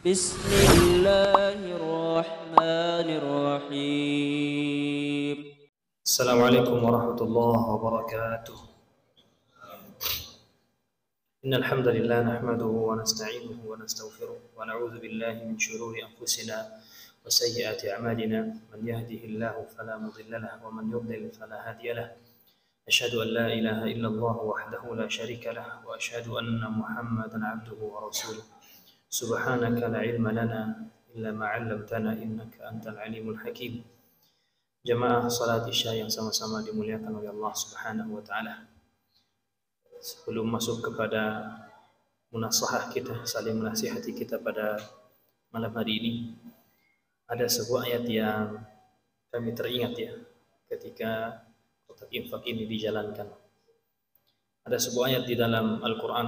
Bismillahirrahmanirrahim. Assalamualaikum warahmatullahi wabarakatuh. Innal hamdalillah nahmaduhu wa nasta'inuhu wa nastaghfiruh wa na'udzu billahi min shururi anfusina wa sayyiati a'malina. Man yahdihillahu fala mudilla lahu wa man yudlil fala hadiya lahu. Asyhadu an la ilaha illallah wahdahu la syarika lahu wa asyhadu anna Muhammadan 'abduhu wa rasuluh. Subhanaka la ilma lana illa ma 'allamtana innaka antal alimul hakim. Jamaah salat Isya yang sama-sama dimuliakan oleh Allah Subhanahu wa taala. Sebelum masuk kepada munasahah kita, saling menasihati kita pada malam hari ini, ada sebuah ayat yang kami teringat ya ketika kotak infak ini dijalankan. Ada sebuah ayat di dalam Al-Qur'an,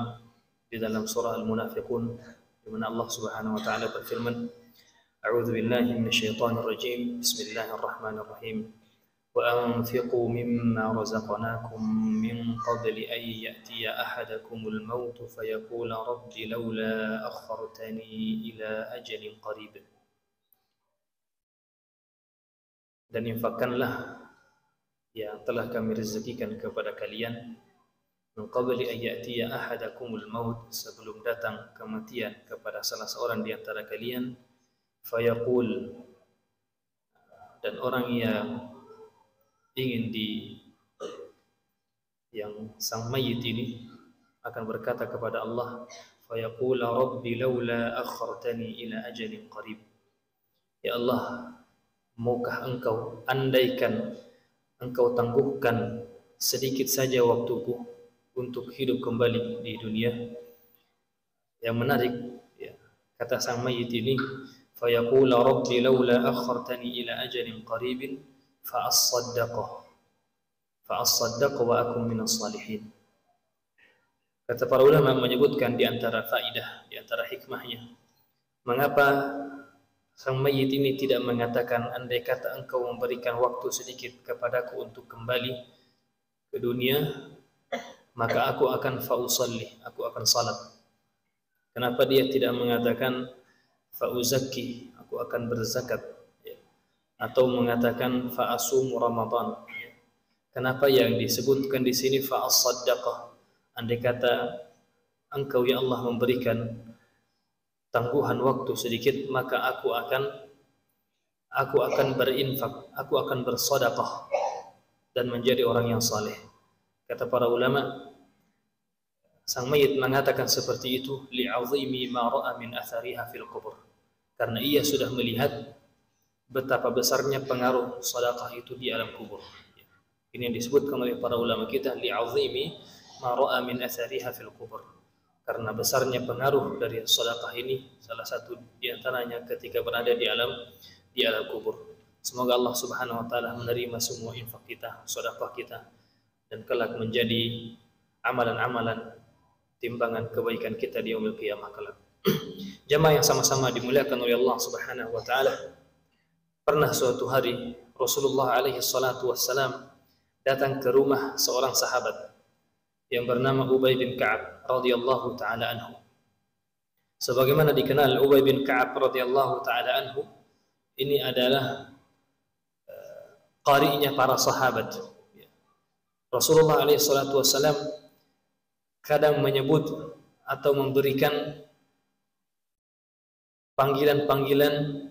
di dalam surah Al-Munafiqun, di mana Allah Subhanahu wa taala berfirman, A'udzu billahi minasyaitonir rajim. Bismillahirrahmanirrahim. Wa anfiqu mimma razaqnakum min qabli an ya'tiya ahadakumul maut fayaqula rabbi laula akhartani ila ajalin qarib. Dan infakkanlah yang telah kami rezekikan kepada kalian min qabli an ya'tiya ahadakumul maut, sebelum datang kematian kepada salah seorang di antara kalian. Fayaqul, dan orang yang ingin yang sang mayit ini akan berkata kepada Allah, fayaqul rabbi laula akhartani ila ajalin qarib. Ya Allah, maukah engkau andaikan engkau tangguhkan sedikit saja waktuku untuk hidup kembali di dunia. Yang menarik ya, kata sang mayit ini, fayaqul rabbi laula akhartani ila ajalin qaribin fa asaddaqa wa akun minas salihin. Kata para ulama menyebutkan di antara faidah, di antara hikmahnya, mengapa sang mayit ini tidak mengatakan andai kata engkau memberikan waktu sedikit kepadaku untuk kembali ke dunia, maka aku akan fausalli, aku akan salat. Kenapa dia tidak mengatakan fa'uzakki, aku akan berzakat, ya, atau mengatakan fa'asum Ramadan, ya. Kenapa yang disebutkan di sini fa'as-saddaqah? Andai kata engkau ya Allah memberikan tangguhan waktu sedikit, maka aku akan berinfak, aku akan bersedekah dan menjadi orang yang saleh. Kata para ulama, sang mayit mengatakan seperti itu li'azimi ma ra'a min athariha fil qubur, karena ia sudah melihat betapa besarnya pengaruh sedekah itu di alam kubur. Ini yang disebutkan oleh para ulama kita, li'azimi ma ra'a min athariha fil qubur, karena besarnya pengaruh dari sedekah ini, salah satu di antaranya ketika berada di alam kubur. Semoga Allah Subhanahu wa taala menerima semua infak kita, sedekah kita, dan kelak menjadi amalan-amalan timbangan kebaikan kita di yaumil qiyamah kelak. Jamaah yang sama-sama dimuliakan oleh Allah Subhanahu wa taala. Pernah suatu hari Rasulullah alaihi salatu wassalam datang ke rumah seorang sahabat yang bernama Ubay bin Ka'ab radhiyallahu taala anhu. Sebagaimana dikenal, Ubay bin Ka'ab radhiyallahu taala anhu ini adalah qari'nya para sahabat. Rasulullah alaihi salatu wassalam kadang menyebut atau memberikan panggilan-panggilan,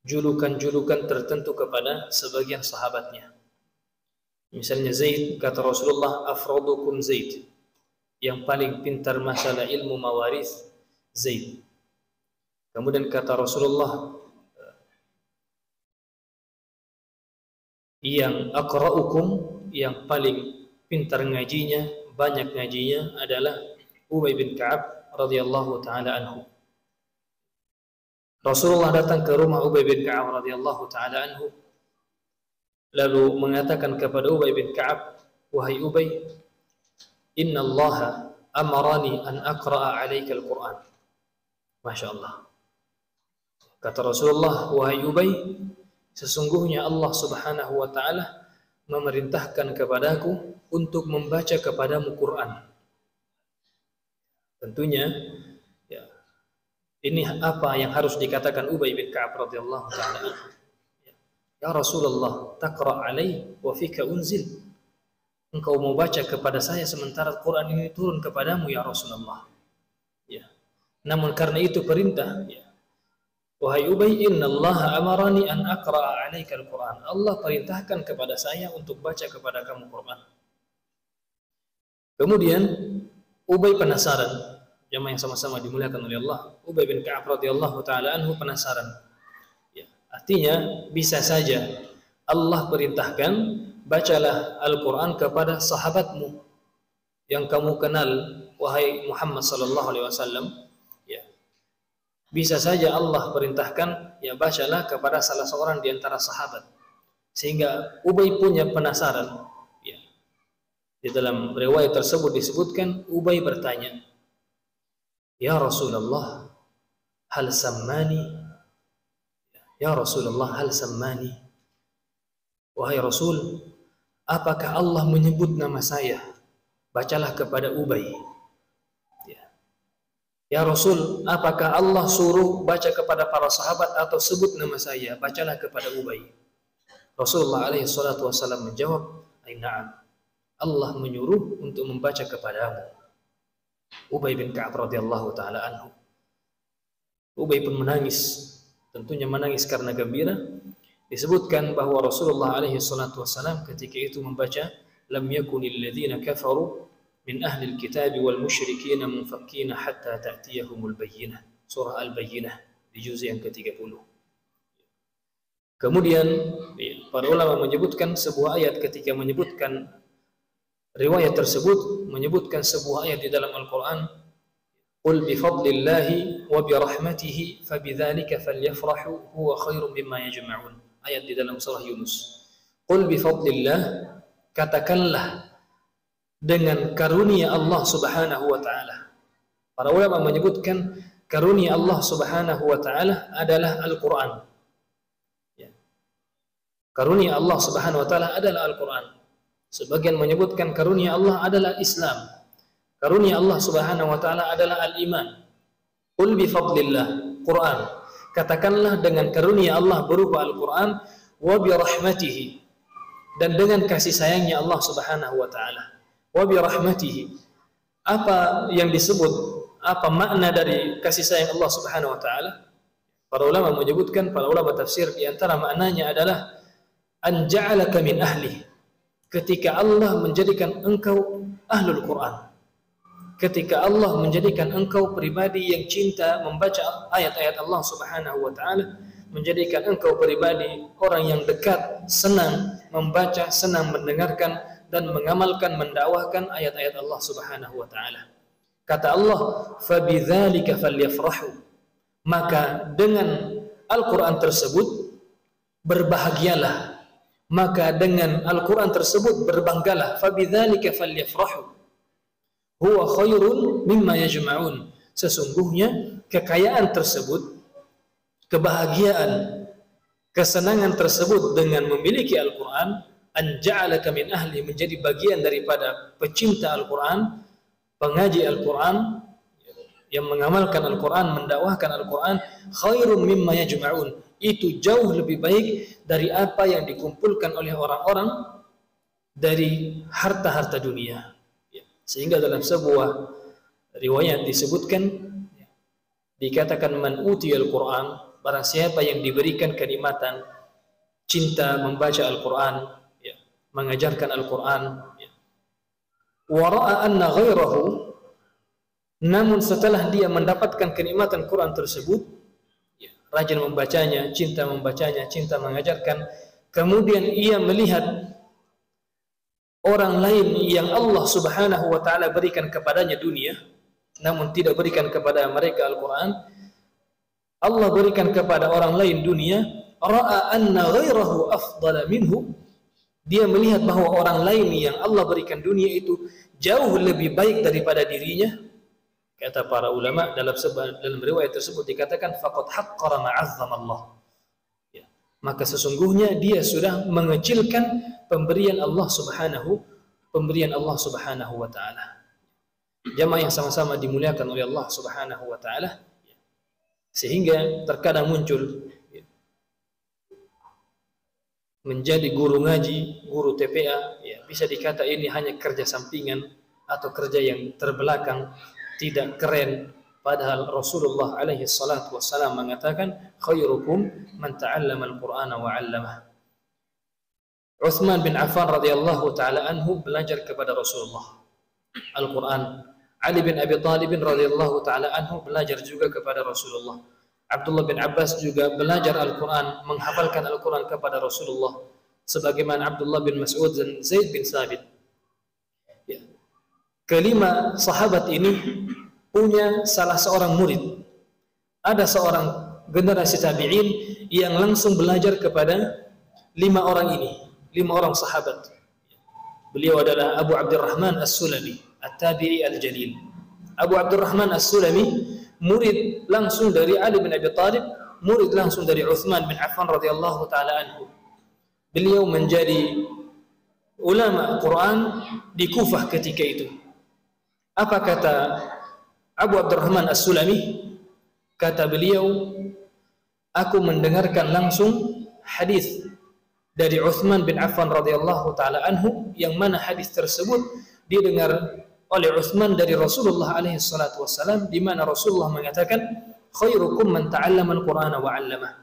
julukan-julukan tertentu kepada sebagian sahabatnya. Misalnya Zaid, kata Rasulullah, afradukum Zaid, yang paling pintar masalah ilmu mawaris Zaid. Kemudian kata Rasulullah, yang aqra'ukum, yang paling pintar ngajinya, banyak ngajinya adalah Ubay bin Ka'ab radhiyallahu taala anhu. Rasulullah datang ke rumah Ubay bin Ka'ab radhiyallahu taala anhu, lalu mengatakan kepada Ubay bin Ka'ab, wahai Ubay, inna Allah amarani an aqra'a 'alaika al-Qur'an. Masya Allah. Kata Rasulullah, wahai Ubay, sesungguhnya Allah Subhanahu wa taala memerintahkan kepadaku untuk membaca kepadamu Quran. Tentunya ya, Ini apa yang harus dikatakan Ubay bin Ka'ab radhiyallahu taala. Ya Rasulullah, taqra' alai wa fika unzil. Engkau mau baca kepada saya sementara Quran ini turun kepadamu ya Rasulullah. Ya. Namun karena itu perintah, ya. Wahai Ubay, innallaha amarani an aqra'a 'alaika al-Qur'an. Allah perintahkan kepada saya untuk baca kepada kamu Quran. Kemudian Ubay penasaran, jamaah yang sama-sama dimuliakan oleh Allah. Ubay bin Ka'ab radhiyallahu taala anhu penasaran. Ya, artinya bisa saja Allah perintahkan bacalah Al-Qur'an kepada sahabatmu yang kamu kenal, wahai Muhammad sallallahu alaihi wasallam. Bisa saja Allah perintahkan, ya bacalah kepada salah seorang di antara sahabat. Sehingga Ubay punya penasaran. Ya. Di dalam riwayat tersebut disebutkan, Ubay bertanya, Ya Rasulullah, hal sammani? Ya Rasulullah, hal sammani? Wahai Rasul, apakah Allah menyebut nama saya? Bacalah kepada Ubay. Ya Rasul, apakah Allah suruh baca kepada para sahabat atau sebut nama saya? Bacalah kepada Ubay. Rasulullah alaihi salatu wasallam menjawab, na'am. Allah menyuruh untuk membaca kepadamu. Ubay bin Ka'ab radhiyallahu taala anhu. Ubay pun menangis. Tentunya menangis karena gembira. Disebutkan bahwa Rasulullah alaihi salatu wasallam ketika itu membaca, lam yakunil ladzina kafaru min ahli al-kitab wal musyrikin munfakkina hatta ta'tiyahumul bayyinah. Surah Al-Bayyinah di juz yang ke-30. Kemudian para ulama menyebutkan sebuah ayat ketika menyebutkan riwayat tersebut, menyebutkan sebuah ayat di dalam Al-Qur'an, qul bi fadlillahi wa bi rahmatihi fabidzalika falyafrahu huwa khairum mimma yajma'un. Ayat di dalam surah Yunus. Qul bi fadlillah, katakanlah dengan karunia Allah Subhanahu wa taala. Para ulama menyebutkan karunia Allah Subhanahu wa taala adalah Al-Qur'an. Ya. Karunia Allah Subhanahu wa taala adalah Al-Qur'an. Sebagian menyebutkan karunia Allah adalah Islam. Karunia Allah Subhanahu wa taala adalah al-iman. Qul bi fadlillah, Quran. Katakanlah dengan karunia Allah berupa Al-Qur'an, wa bi rahmatihi, dan dengan kasih sayangnya Allah Subhanahu wa taala. Wa bi rahmatihi, apa yang disebut, apa makna dari kasih sayang Allah Subhanahu wa taala? Para ulama menyebutkan, para ulama tafsir, di antara maknanya adalah an ja'alaka min ahli, ketika Allah menjadikan engkau ahlul Quran, ketika Allah menjadikan engkau pribadi yang cinta membaca ayat-ayat Allah Subhanahu wa taala, menjadikan engkau pribadi orang yang dekat, senang membaca, senang mendengarkan dan mengamalkan, mendakwahkan ayat-ayat Allah Subhanahu wa taala. Kata Allah, "Fabidzalika falyafrahu." Maka dengan Al-Qur'an tersebut berbahagialah. Maka dengan Al-Qur'an tersebut berbanggalah. Fabidzalika falyafrahu. Huwa khairun mimma yajma'un. Sesungguhnya kekayaan tersebut, kebahagiaan, kesenangan tersebut dengan memiliki Al-Qur'an, an ja'alaka min ahli, menjadi bagian daripada pecinta Al-Qur'an, pengaji Al-Qur'an, yang mengamalkan Al-Qur'an, mendakwahkan Al-Qur'an, khairum mimma yajma'un, itu jauh lebih baik dari apa yang dikumpulkan oleh orang-orang dari harta-harta dunia. Sehingga dalam sebuah riwayat disebutkan, dikatakan man utiyal Qur'an, barang siapa yang diberikan kenikmatan cinta membaca Al-Qur'an, mengajarkan Al-Quran, wara'a anna ghairahu, namun setelah dia mendapatkan kenikmatan Quran tersebut, rajin membacanya, cinta mengajarkan, kemudian ia melihat orang lain yang Allah Subhanahu wa taala berikan kepadanya dunia, namun tidak berikan kepada mereka Al-Quran, Allah berikan kepada orang lain dunia, ra'a anna ghairahu afdala minhu, dia melihat bahwa orang lain yang Allah berikan dunia itu jauh lebih baik daripada dirinya. Kata para ulama, dalam riwayat tersebut dikatakan faqad haqqara ma'azzama Allah. Ya. Maka sesungguhnya dia sudah mengecilkan pemberian Allah Subhanahu wa taala. Jamaah yang sama-sama dimuliakan oleh Allah Subhanahu wa taala. Sehingga terkadang muncul menjadi guru ngaji, guru TPA, ya, bisa dikata ini hanya kerja sampingan atau kerja yang terbelakang, tidak keren. Padahal Rasulullah alaihi salatu wassalam mengatakan, khairukum man ta'allama al-Qur'ana wa 'allamah. Utsman bin Affan radhiyallahu taala anhu belajar kepada Rasulullah Al-Qur'an. Ali bin Abi Thalib radhiyallahu taala anhu belajar juga kepada Rasulullah. Abdullah bin Abbas juga belajar Al-Quran, menghafalkan Al-Quran kepada Rasulullah, sebagaimana Abdullah bin Mas'ud dan Zaid bin Thabit. Ya. Kelima sahabat ini punya salah seorang murid. Ada seorang generasi tabi'in yang langsung belajar kepada 5 orang ini, 5 orang sahabat. Beliau adalah Abu Abdurrahman As-Sulami, At-Tabi'i Al-Jalil. Abu Abdurrahman As-Sulami murid langsung dari Ali bin Abi Thalib, murid langsung dari Utsman bin Affan radhiyallahu taala anhu. Beliau menjadi ulama Quran di Kufah ketika itu. Apa kata Abu Abdurrahman As-Sulami? Kata beliau, aku mendengarkan langsung hadis dari Utsman bin Affan radhiyallahu taala anhu, yang mana hadis tersebut didengar oleh Utsman dari Rasulullah alaihi salatu wassalam, di mana Rasulullah mengatakan, khairukum man ta'allama al-Qur'ana wa 'allamah.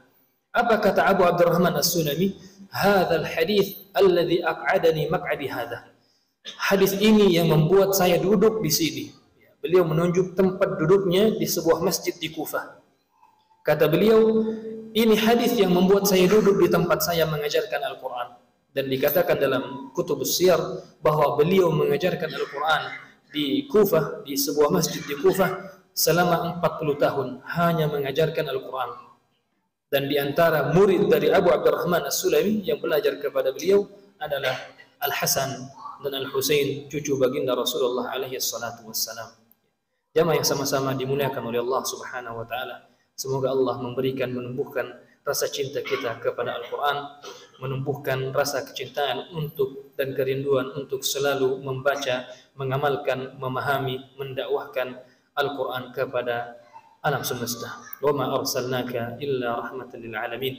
Apa kata Abu Abdurrahman As-Sulami? Hadzal hadits alladhi aq'adani maq'adi hadha. Hadis ini yang membuat saya duduk di sini. Beliau menunjuk tempat duduknya di sebuah masjid di Kufah. Kata beliau, ini hadis yang membuat saya duduk di tempat saya mengajarkan Al-Quran. Dan dikatakan dalam kutubus siyar bahwa beliau mengajarkan Al-Quran di Kufah, di sebuah masjid di Kufah selama 40 tahun hanya mengajarkan Al-Quran. Dan di antara murid dari Abu Abdurrahman As-Sulami yang belajar kepada beliau adalah Al-Hasan dan Al-Husain, cucu baginda Rasulullah alaihi salatu wassalam. Jamaah yang sama-sama dimuliakan oleh Allah Subhanahu wa taala. Semoga Allah memberikan, menumbuhkan rasa cinta kita kepada Al-Quran, menumbuhkan rasa kecintaan untuk dan kerinduan untuk selalu membaca, mengamalkan, memahami, mendakwahkan Al-Quran kepada alam semesta. Wa ma arsalnaka illa rahmatan lil alamin.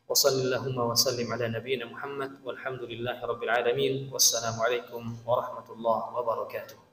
Wa sallallahu wa sallim ala nabiyyina Muhammad walhamdulillahi rabbil alamin. Wassalamu alaikum warahmatullahi wabarakatuh.